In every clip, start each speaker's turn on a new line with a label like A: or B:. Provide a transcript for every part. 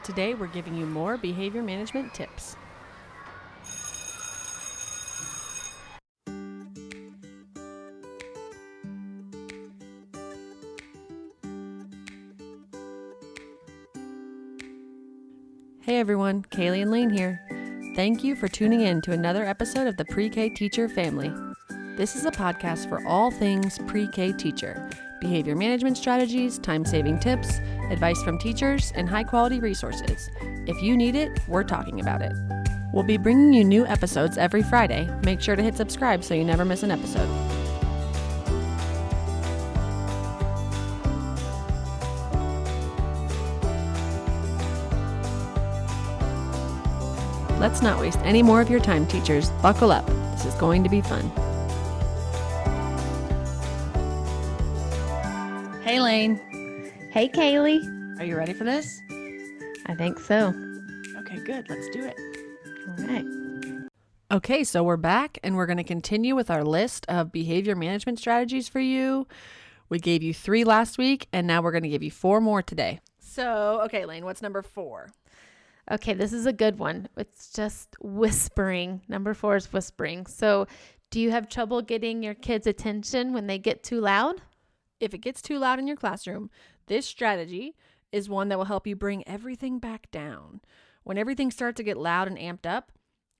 A: Today we're giving you more behavior management tips. Hey everyone, Caylee and Lane here. Thank you for tuning in to another episode of the Pre-K Teacher Family. This is a podcast for all things pre-K teacher, behavior management strategies, time-saving tips, advice from teachers, and high-quality resources. If you need it, we're talking about it. We'll be bringing you new episodes every Friday. Make sure to hit subscribe so you never miss an episode. Let's not waste any more of your time, teachers. Buckle up. This is going to be fun. Hey, Lane.
B: Hey, Caylee.
A: Are you ready for this?
B: I think so.
A: Okay, good. Let's do it.
B: All right.
A: Okay, so we're back and we're going to continue with our list of behavior management strategies for you. We gave you 3 last week and now we're going to give you 4 more today. So, okay, Lane, what's number 4?
B: Okay, this is a good one. It's just whispering. Number 4 is whispering. So, do you have trouble getting your kids' attention when they get too loud?
A: If it gets too loud in your classroom, this strategy is one that will help you bring everything back down. When everything starts to get loud and amped up,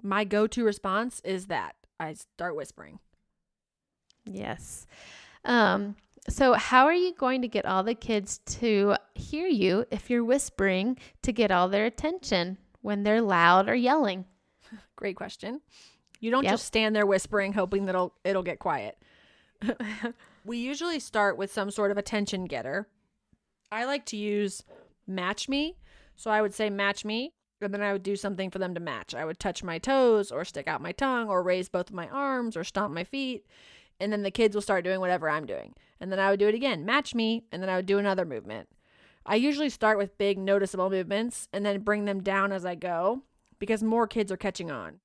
A: my go-to response is that I start whispering.
B: Yes. So how are you going to get all the kids to hear you if you're whispering to get all their attention when they're loud or yelling?
A: Great question. You don't just stand there whispering, hoping that it'll get quiet. We usually start with some sort of attention getter. I like to use match me. So I would say match me, and then I would do something for them to match. I would touch my toes or stick out my tongue or raise both of my arms or stomp my feet. And then the kids will start doing whatever I'm doing. And then I would do it again, match me, and then I would do another movement. I usually start with big noticeable movements and then bring them down as I go because more kids are catching on.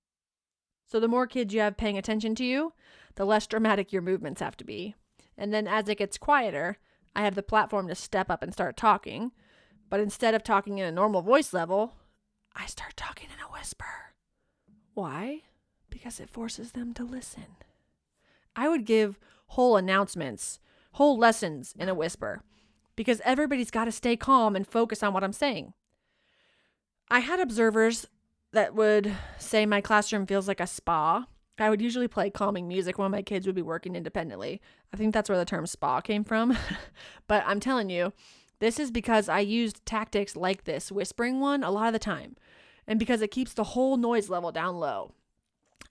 A: So the more kids you have paying attention to you, the less dramatic your movements have to be. And then as it gets quieter, I have the platform to step up and start talking. But instead of talking in a normal voice level, I start talking in a whisper. Why? Because it forces them to listen. I would give whole announcements, whole lessons in a whisper because everybody's got to stay calm and focus on what I'm saying. I had observers that would say my classroom feels like a spa. I would usually play calming music while my kids would be working independently. I think that's where the term spa came from. But I'm telling you, this is because I used tactics like this whispering one a lot of the time and because it keeps the whole noise level down low.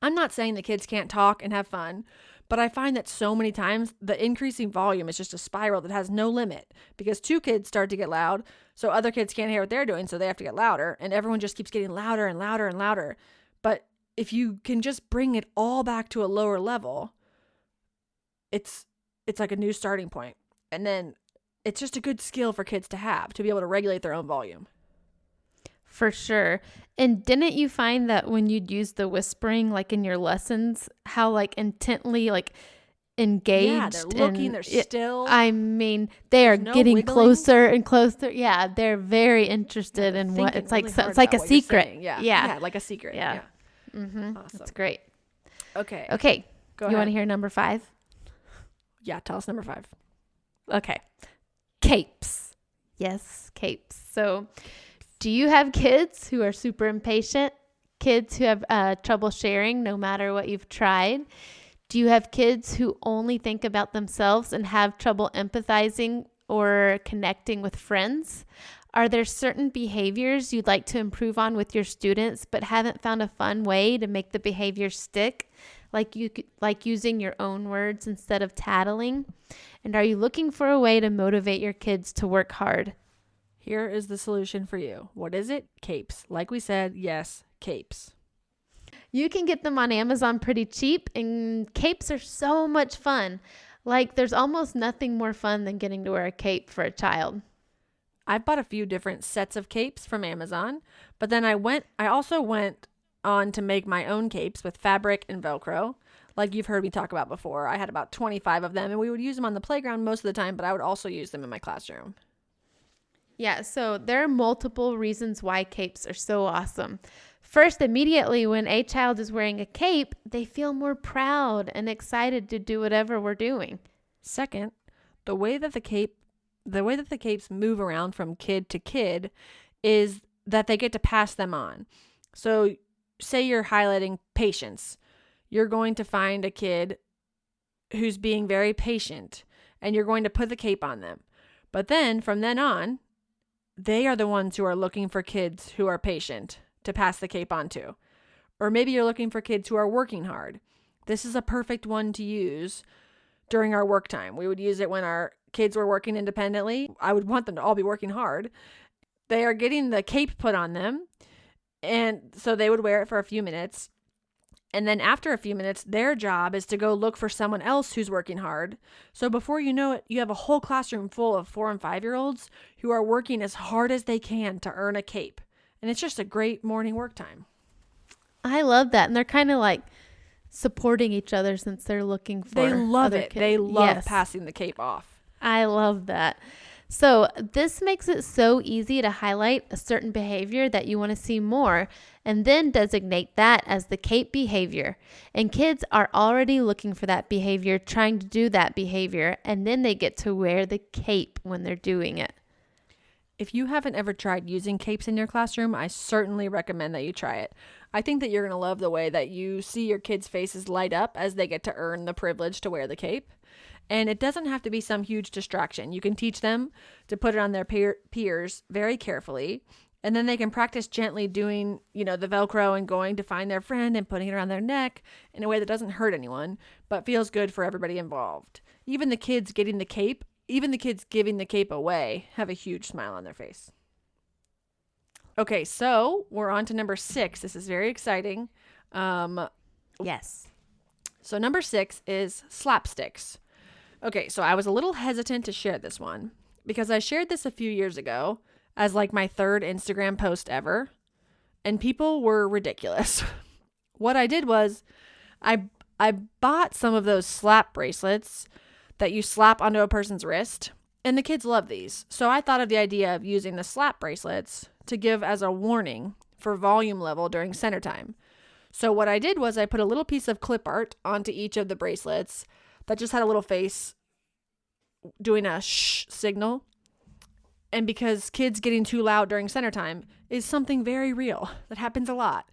A: I'm not saying the kids can't talk and have fun, but I find that so many times the increasing volume is just a spiral that has no limit because 2 kids start to get loud, so other kids can't hear what they're doing, so they have to get louder, and everyone just keeps getting louder and louder and louder. But if you can just bring it all back to a lower level, it's like a new starting point. And then it's just a good skill for kids to have, to be able to regulate their own volume.
B: For sure. And didn't you find that when you'd use the whispering, like in your lessons, how like intently like engaged?
A: Yeah, they're looking, they're still.
B: I mean, they are getting
A: wiggling.
B: Closer and closer. Yeah, they're very interested in what it's like. So it's like a secret.
A: Yeah, like a secret.
B: Yeah. Mm-hmm.
A: Awesome.
B: That's great.
A: Okay.
B: Go ahead. You want to hear number 5?
A: Yeah, tell us number 5.
B: Okay. Capes. Yes, capes. So do you have kids who are super impatient? Kids who have trouble sharing no matter what you've tried? Do you have kids who only think about themselves and have trouble empathizing or connecting with friends? Are there certain behaviors you'd like to improve on with your students but haven't found a fun way to make the behavior stick? Like using your own words instead of tattling? And are you looking for a way to motivate your kids to work hard?
A: Here is the solution for you. What is it? Capes. Like we said, yes, capes.
B: You can get them on Amazon pretty cheap, and capes are so much fun. Like, there's almost nothing more fun than getting to wear a cape for a child.
A: I've bought a few different sets of capes from Amazon, but then I also went on to make my own capes with fabric and Velcro. Like you've heard me talk about before. I had about 25 of them, and we would use them on the playground most of the time, but I would also use them in my classroom.
B: Yeah, so there are multiple reasons why capes are so awesome. First, immediately when a child is wearing a cape, they feel more proud and excited to do whatever we're doing.
A: Second, the way that the capes move around from kid to kid is that they get to pass them on. So say you're highlighting patience. You're going to find a kid who's being very patient and you're going to put the cape on them. But then from then on, they are the ones who are looking for kids who are patient to pass the cape on to. Or maybe you're looking for kids who are working hard. This is a perfect one to use during our work time. We would use it when our kids were working independently. I would want them to all be working hard. They are getting the cape put on them, and so they would wear it for a few minutes. And then after a few minutes, their job is to go look for someone else who's working hard. So before you know it, you have a whole classroom full of 4 and 5-year-olds who are working as hard as they can to earn a cape. And it's just a great morning work time.
B: I love that. And they're kind of like supporting each other since they're looking for
A: They love
B: other
A: it.
B: kids.
A: They love
B: Yes.
A: passing the cape off.
B: I love that. So this makes it so easy to highlight a certain behavior that you want to see more and then designate that as the cape behavior. And kids are already looking for that behavior, trying to do that behavior, and then they get to wear the cape when they're doing it.
A: If you haven't ever tried using capes in your classroom, I certainly recommend that you try it. I think that you're going to love the way that you see your kids' faces light up as they get to earn the privilege to wear the cape. And it doesn't have to be some huge distraction. You can teach them to put it on their peers very carefully. And then they can practice gently doing, the Velcro and going to find their friend and putting it around their neck in a way that doesn't hurt anyone, but feels good for everybody involved. Even the kids giving the cape away have a huge smile on their face. Okay, so we're on to number 6. This is very exciting.
B: Yes.
A: So number 6 is slapsticks. Okay, so I was a little hesitant to share this one because I shared this a few years ago as like my 3rd Instagram post ever, and people were ridiculous. What I did was I bought some of those slap bracelets that you slap onto a person's wrist, and the kids love these. So I thought of the idea of using the slap bracelets to give as a warning for volume level during center time. So what I did was I put a little piece of clip art onto each of the bracelets that just had a little face doing a shh signal. And because kids getting too loud during center time is something very real that happens a lot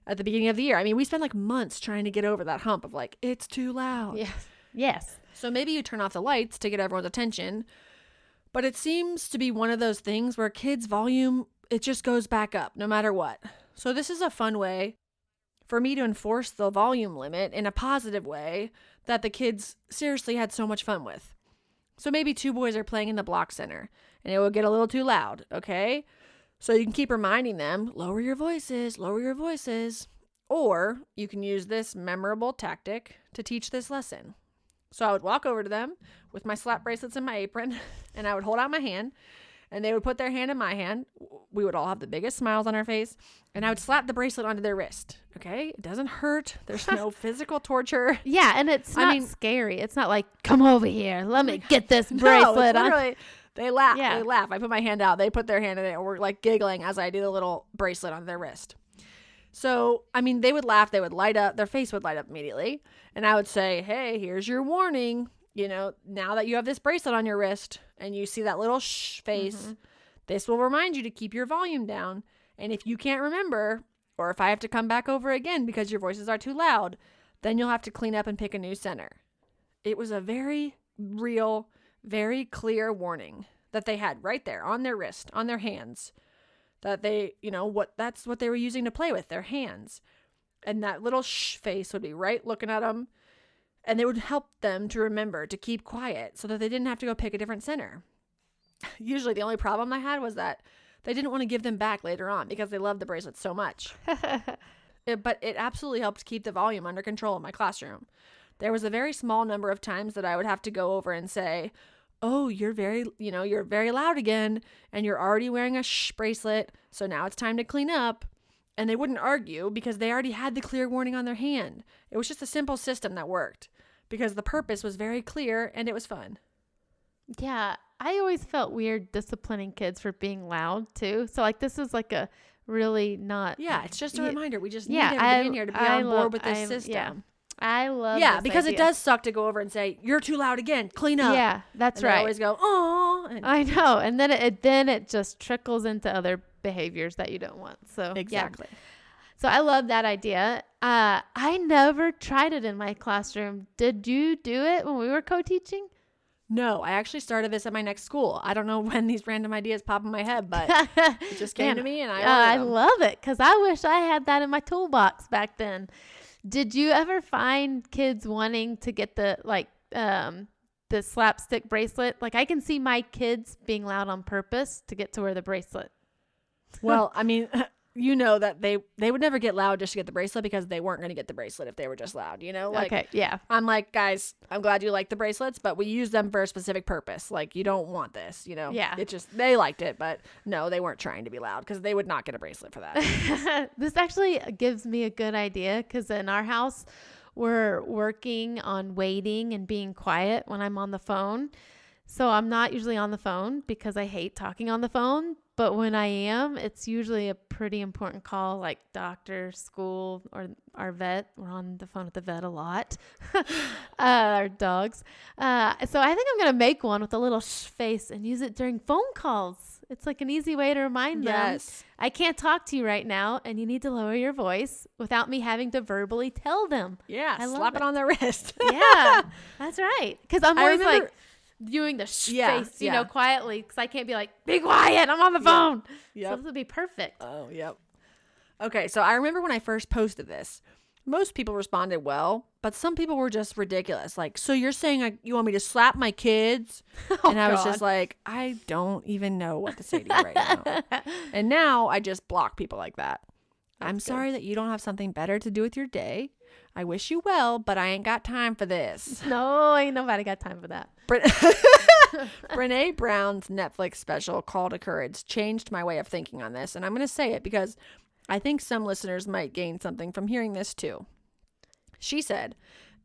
A: at the beginning of the year. I mean, we spend like months trying to get over that hump of like, it's too loud.
B: Yes.
A: So maybe you turn off the lights to get everyone's attention, but it seems to be one of those things where kids' volume, it just goes back up no matter what. So this is a fun way for me to enforce the volume limit in a positive way that the kids seriously had so much fun with. So maybe 2 boys are playing in the block center and it will get a little too loud, okay? So you can keep reminding them, lower your voices. Or you can use this memorable tactic to teach this lesson. So I would walk over to them with my slap bracelets and my apron, and I would hold out my hand, and they would put their hand in my hand. We would all have the biggest smiles on our face, and I would slap the bracelet onto their wrist. Okay? It doesn't hurt. There's no physical torture.
B: Yeah, and it's not scary. It's not like, come over here, let me get this bracelet on.
A: Literally, they laugh. Yeah. They laugh. I put my hand out. They put their hand in it, and we're like giggling as I do the little bracelet on their wrist. So, they would laugh. They would light up. Their face would light up immediately. And I would say, hey, here's your warning. Now that you have this bracelet on your wrist and you see that little shh face, this will remind you to keep your volume down. And if you can't remember, or if I have to come back over again because your voices are too loud, then you'll have to clean up and pick a new center. It was a very real, very clear warning that they had right there on their wrist, on their hands. That they, that's what they were using to play with, their hands. And that little shh face would be right looking at them. And they would help them to remember to keep but so that they didn't have to go pick a different center. Usually the only problem I had was that they didn't want to give them back later on because they loved the bracelets so much. But it absolutely helped keep the volume under control in my classroom. There was a very small number of times that I would have to go over and say, oh, you're very loud again, and you're already wearing a shh bracelet, so now it's time to clean up. And they wouldn't argue because they already had the clear warning on their hand. It was just a simple system that worked because the purpose was very clear and it was fun.
B: Yeah, I always felt weird disciplining kids for being loud too. So like this is like a really not.
A: Yeah, it's just a reminder. We just need
B: Yeah,
A: everybody in here to be on board with this system.
B: Yeah. I love
A: Yeah,
B: this
A: because
B: idea.
A: it does suck to go over and say, you're too loud again, clean up.
B: Yeah, that's
A: and
B: right.
A: I always go, oh.
B: I know. And then it just trickles into other behaviors that you don't want. So
A: exactly.
B: Yeah. So I love that idea. I never tried it in my classroom. Did you do it when we were co-teaching?
A: No, I actually started this at my next school. I don't know when these random ideas pop in my head, but it just came to me and I
B: love it because I wish I had that in my toolbox back then. Did you ever find kids wanting to get the slapstick bracelet? Like I can see my kids being loud on purpose to get to wear the bracelet.
A: Well, I mean, you know that they would never get loud just to get the bracelet because they weren't going to get the bracelet if they were just loud, you know? Like,
B: okay, yeah.
A: I'm like, guys, I'm glad you like the bracelets, but we use them for a specific purpose. Like, you don't want this, you know?
B: Yeah.
A: It just, they liked it, but no, they weren't trying to be loud because they would not get a bracelet for that.
B: This actually gives me a good idea because in our house, we're working on waiting and being quiet when I'm on the phone. So I'm not usually on the phone because I hate talking on the phone. But when I am, it's usually a pretty important call like doctor, school, or our vet. We're on the phone with the vet a lot. Our dogs. So I think I'm going to make one with a little face and use it during phone calls. It's like an easy way to remind them. I can't talk to you right now and you need to lower your voice without me having to verbally tell them.
A: Yeah, slap it on their wrist.
B: Yeah, that's right. Because I'm always like doing the face, you know, quietly because I can't be like, be quiet, I'm on the phone.
A: Yep.
B: So this would be perfect.
A: Oh, yep. Okay, so I remember when I first posted this, most people responded well, but some people were just ridiculous. Like, so you're saying you want me to slap my kids? And I was just like, I don't even know what to say to you right now. And now I just block people like that. I'm sorry that you don't have something better to do with your day. I wish you well, but I ain't got time for this.
B: No, ain't nobody got time for that.
A: Brene Brown's Netflix special, Call to Courage, changed my way of thinking on this. And I'm going to say it because I think some listeners might gain something from hearing this too. She said,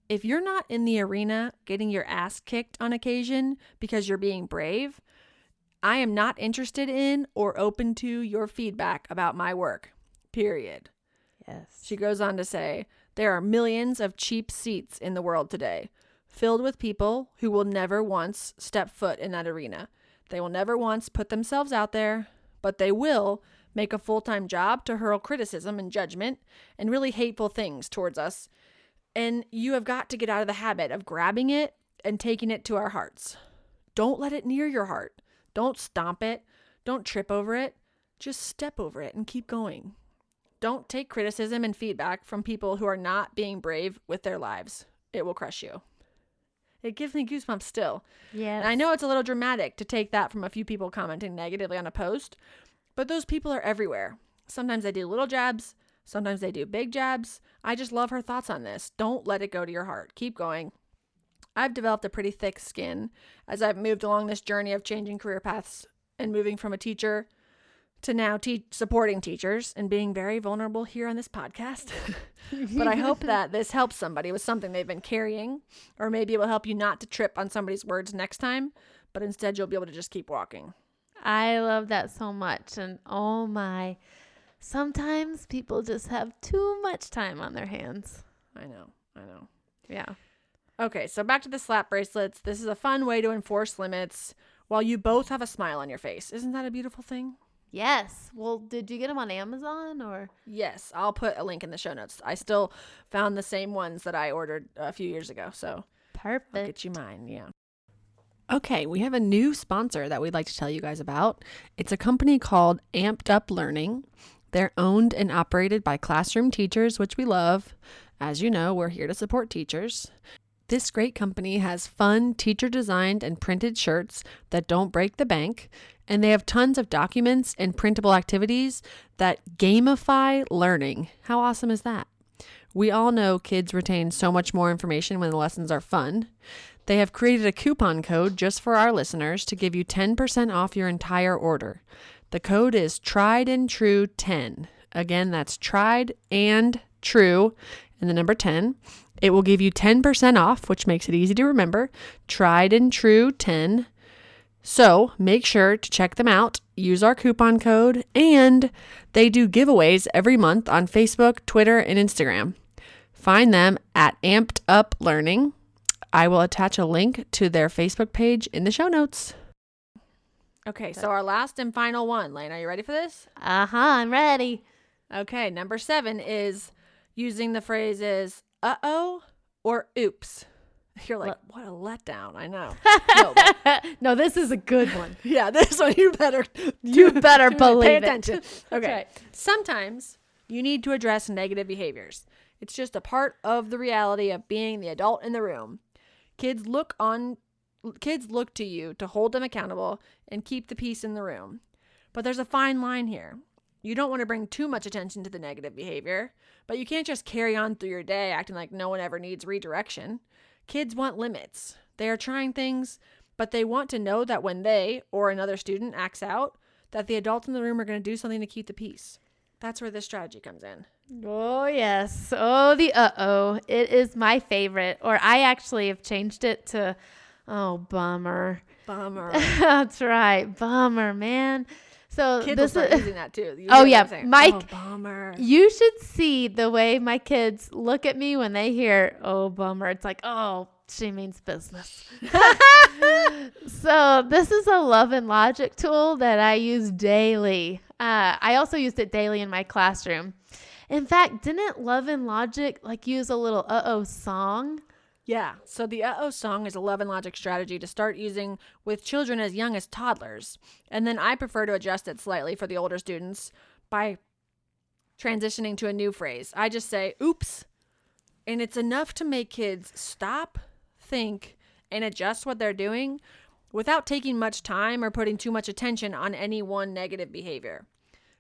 A: if you're not in the arena getting your ass kicked on occasion because you're being brave, I am not interested in or open to your feedback about my work. Period.
B: Yes.
A: She goes on to say, there are millions of cheap seats in the world today, filled with people who will never once step foot in that arena. They will never once put themselves out there, but they will make a full-time job to hurl criticism and judgment and really hateful things towards us. And you have got to get out of the habit of grabbing it and taking it to our hearts. Don't let it near your heart. Don't stomp it. Don't trip over it. Just step over it and keep going. Don't take criticism and feedback from people who are not being brave with their lives. It will crush you. It gives me goosebumps still.
B: Yeah.
A: And I know it's a little dramatic to take that from a few people commenting negatively on a post, but those people are everywhere. Sometimes they do little jabs. Sometimes they do big jabs. I just love her thoughts on this. Don't let it go to your heart. Keep going. I've developed a pretty thick skin as I've moved along this journey of changing career paths and moving from a teacher to now supporting teachers and being very vulnerable here on this podcast. But I hope that this helps somebody with something they've been carrying, or maybe it will help you not to trip on somebody's words next time, but instead you'll be able to just keep walking.
B: I love that so much. And oh my, sometimes people just have too much time on their hands.
A: I know.
B: Yeah.
A: Okay, so back to the slap bracelets. This is a fun way to enforce limits while you both have a smile on your face. Isn't that a beautiful thing?
B: Yes. Well, did you get them on Amazon or?
A: Yes, I'll put a link in the show notes. I still found the same ones that I ordered a few years ago, so
B: perfect.
A: I'll get you mine, yeah. Okay, we have a new sponsor that we'd like to tell you guys about. It's a company called Amped Up Learning. They're owned and operated by classroom teachers, which we love. As you know, we're here to support teachers. This great company has fun teacher-designed and printed shirts that don't break the bank, and they have tons of documents and printable activities that gamify learning. How awesome is that? We all know kids retain so much more information when the lessons are fun. They have created a coupon code just for our listeners to give you 10% off your entire order. The code is Tried and True 10. Again, that's Tried and True and the number 10. It will give you 10% off, which makes it easy to remember. Tried and True 10. So make sure to check them out, use our coupon code, and they do giveaways every month on Facebook, Twitter, and Instagram. Find them at Amped Up Learning. I will attach a link to their Facebook page in the show notes. Okay, so our last and final one. Lane, are you ready for this?
B: I'm ready.
A: Okay, number 7 is using the phrases uh-oh or oops. You're like, what a letdown. I know.
B: No, this is a good one.
A: Yeah, this one you better
B: believe
A: pay
B: it.
A: attention. Okay.
B: Right.
A: Sometimes you need to address negative behaviors. It's just a part of the reality of being the adult in the room. Kids look to you to hold them accountable and keep the peace in the room. But there's a fine line here. You don't want to bring too much attention to the negative behavior, but you can't just carry on through your day acting like no one ever needs redirection. Kids want limits. They are trying things, but they want to know that when they or another student acts out, that the adults in the room are going to do something to keep the peace. That's where this strategy comes in.
B: Oh, yes. Oh, the uh-oh. It is my favorite. Or I actually have changed it to, oh, bummer.
A: Bummer.
B: That's right. Bummer, man. So
A: kids will start using that too.
B: Mike,
A: bummer.
B: You should see the way my kids look at me when they hear, oh, bummer. It's like, oh, she means business. So this is a love and logic tool that I use daily. I also used it daily in my classroom. In fact, didn't Love and Logic use a little uh-oh song?
A: Yeah, so the uh-oh song is a love and logic strategy to start using with children as young as toddlers. And then I prefer to adjust it slightly for the older students by transitioning to a new phrase. I just say, oops. And it's enough to make kids stop, think, and adjust what they're doing without taking much time or putting too much attention on any one negative behavior.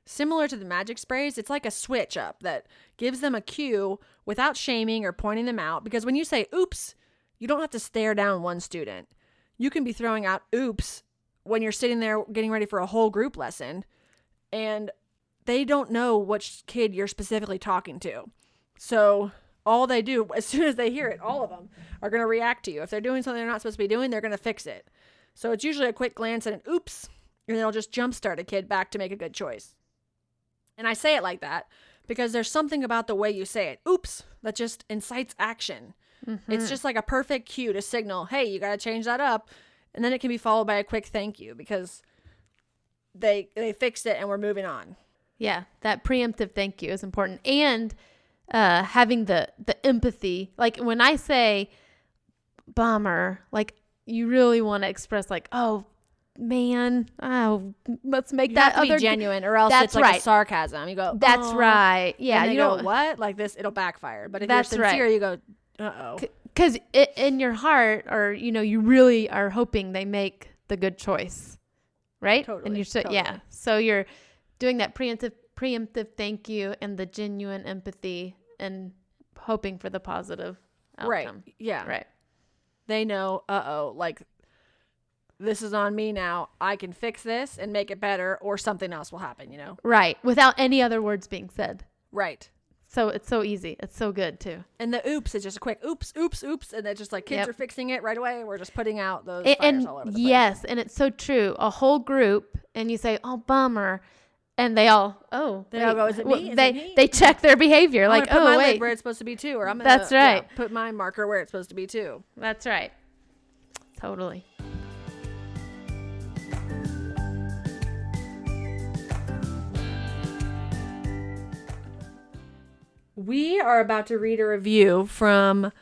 A: Similar to the magic sprays, it's like a switch up that gives them a cue without shaming or pointing them out. Because when you say oops, you don't have to stare down one student. You can be throwing out oops when you're sitting there getting ready for a whole group lesson and they don't know which kid you're specifically talking to. So all they do, as soon as they hear it, all of them are going to react to you. If they're doing something they're not supposed to be doing, they're going to fix it. So it's usually a quick glance at an oops, and it'll just jumpstart a kid back to make a good choice. And I say it like that because there's something about the way you say it, oops, that just incites action. Mm-hmm. It's just like a perfect cue to signal, hey, you got to change that up. And then it can be followed by a quick thank you because they fixed it and we're moving on.
B: Yeah, that preemptive thank you is important. And having the empathy. Like when I say bummer, like you really want to express like, oh, man, let's make that other
A: be genuine or else it's like a sarcasm. You go,
B: that's right. Yeah,
A: you go, what? Like this, it'll backfire. But if you're sincere, you go, uh-oh.
B: Because in your heart, or you really are hoping they make the good choice, right?
A: Totally.
B: And you're so you're doing that preemptive thank you and the genuine empathy and hoping for the positive outcome.
A: Right. Yeah.
B: Right.
A: They know, like this is on me now. I can fix this and make it better, or something else will happen,
B: Right. Without any other words being said.
A: Right.
B: So it's so easy. It's so good too.
A: And the oops is just a quick oops, oops, oops. And it's just like kids are fixing it right away. We're just putting out those fires all over the place.
B: Yes. And it's so true. A whole group and you say, oh, bummer. And they all, all go,
A: is it me?
B: They check their behavior.
A: I'm
B: like,
A: put my lid where it's supposed to be too. Or I'm going to put my marker where it's supposed to be too.
B: That's right. Totally.
A: We are about to read a review from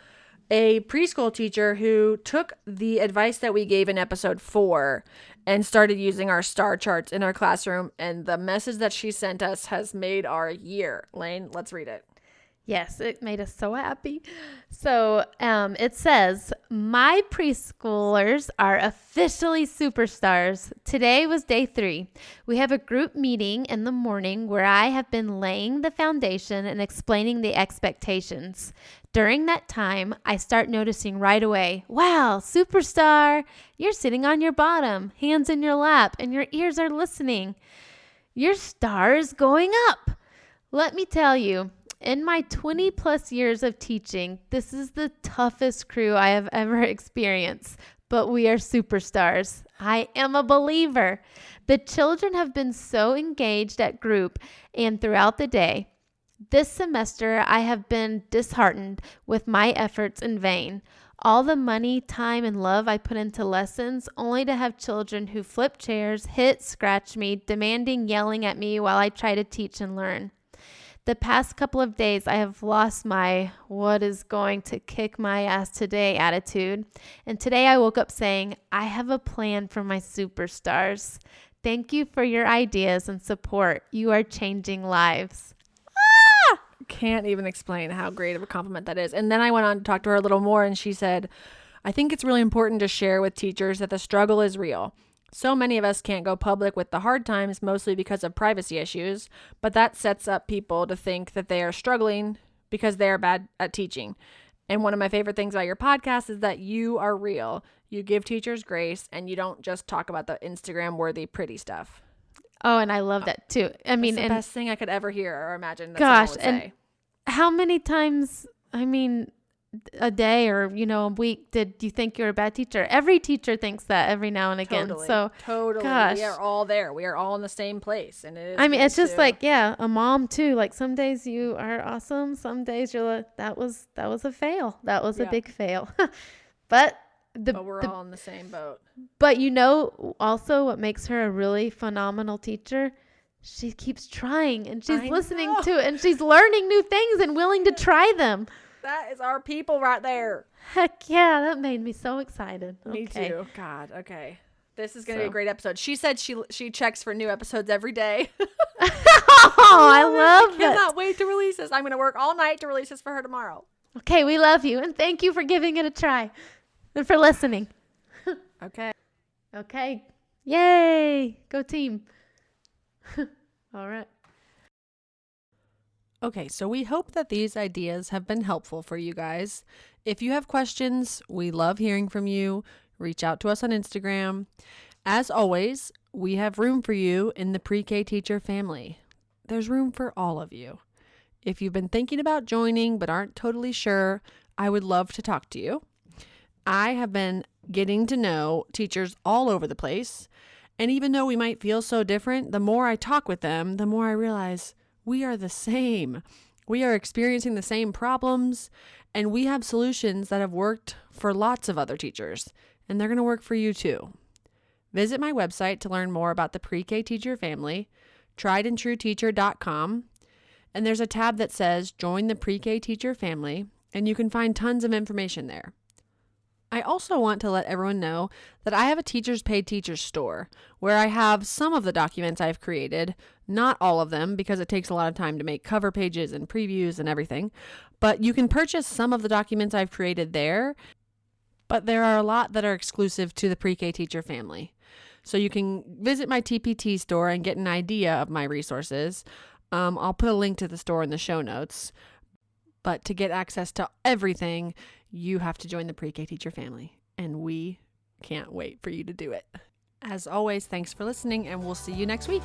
A: a preschool teacher who took the advice that we gave in episode 4 and started using our star charts in our classroom. And the message that she sent us has made our year. Lane, let's read it.
B: Yes, it made us so happy. So it says, my preschoolers are officially superstars. Today was day 3. We have a group meeting in the morning where I have been laying the foundation and explaining the expectations. During that time, I start noticing right away, wow, superstar, you're sitting on your bottom, hands in your lap, and your ears are listening. Your star is going up. Let me tell you, in my 20 plus years of teaching, this is the toughest crew I have ever experienced. but we are superstars. I am a believer. The children have been so engaged at group and throughout the day. This semester, I have been disheartened with my efforts in vain. All the money, time, and love I put into lessons, only to have children who flip chairs, hit, scratch me, demanding, yelling at me while I try to teach and learn. The past couple of days, I have lost my what is going to kick my ass today attitude. And today I woke up saying, I have a plan for my superstars. Thank you for your ideas and support. You are changing lives.
A: Can't even explain how great of a compliment that is. And then I went on to talk to her a little more, and she said, I think it's really important to share with teachers that the struggle is real. So many of us can't go public with the hard times, mostly because of privacy issues, but that sets up people to think that they are struggling because they are bad at teaching. And one of my favorite things about your podcast is that you are real. You give teachers grace, and you don't just talk about the Instagram-worthy pretty stuff.
B: Oh, and I love that too. I mean,
A: it's the best thing I could ever hear or imagine that
B: gosh,
A: someone would say.
B: How many times, a day or, a week did you think you're a bad teacher? Every teacher thinks that every now and again.
A: Totally.
B: Gosh.
A: We are all there. We are all in the same place. And it is
B: it's just a mom too. Like some days you are awesome. Some days you're like, that was a fail. That was a big fail. But
A: we're all in the same boat.
B: But also what makes her a really phenomenal teacher, she keeps trying and she's listening to it and she's learning new things and willing to try them.
A: That is our people right there.
B: Heck yeah, that made me so excited.
A: Me too. God, okay. This is going to be a great episode. She said she checks for new episodes every day.
B: I love it.
A: I cannot wait to release this. I'm going to work all night to release this for her tomorrow.
B: Okay, we love you and thank you for giving it a try and for listening. Okay. Yay. Go team. All right.
A: Okay, so we hope that these ideas have been helpful for you guys. If you have questions, we love hearing from you. Reach out to us on Instagram. As always, we have room for you in the pre-K teacher family. There's room for all of you. If you've been thinking about joining but aren't totally sure, I would love to talk to you. I have been getting to know teachers all over the place. And even though we might feel so different, the more I talk with them, the more I realize we are the same. We are experiencing the same problems, and we have solutions that have worked for lots of other teachers, and they're going to work for you too. Visit my website to learn more about the pre-K teacher family, triedandtrueteacher.com, and there's a tab that says Join the Pre-K Teacher Family, and you can find tons of information there. I also want to let everyone know that I have a Teachers Paid Teachers store where I have some of the documents I've created, not all of them because it takes a lot of time to make cover pages and previews and everything, but you can purchase some of the documents I've created there, but there are a lot that are exclusive to the pre-K teacher family. So you can visit my TPT store and get an idea of my resources. I'll put a link to the store in the show notes, but to get access to everything, you have to join the pre-K teacher family, and we can't wait for you to do it. As always, thanks for listening, and we'll see you next week.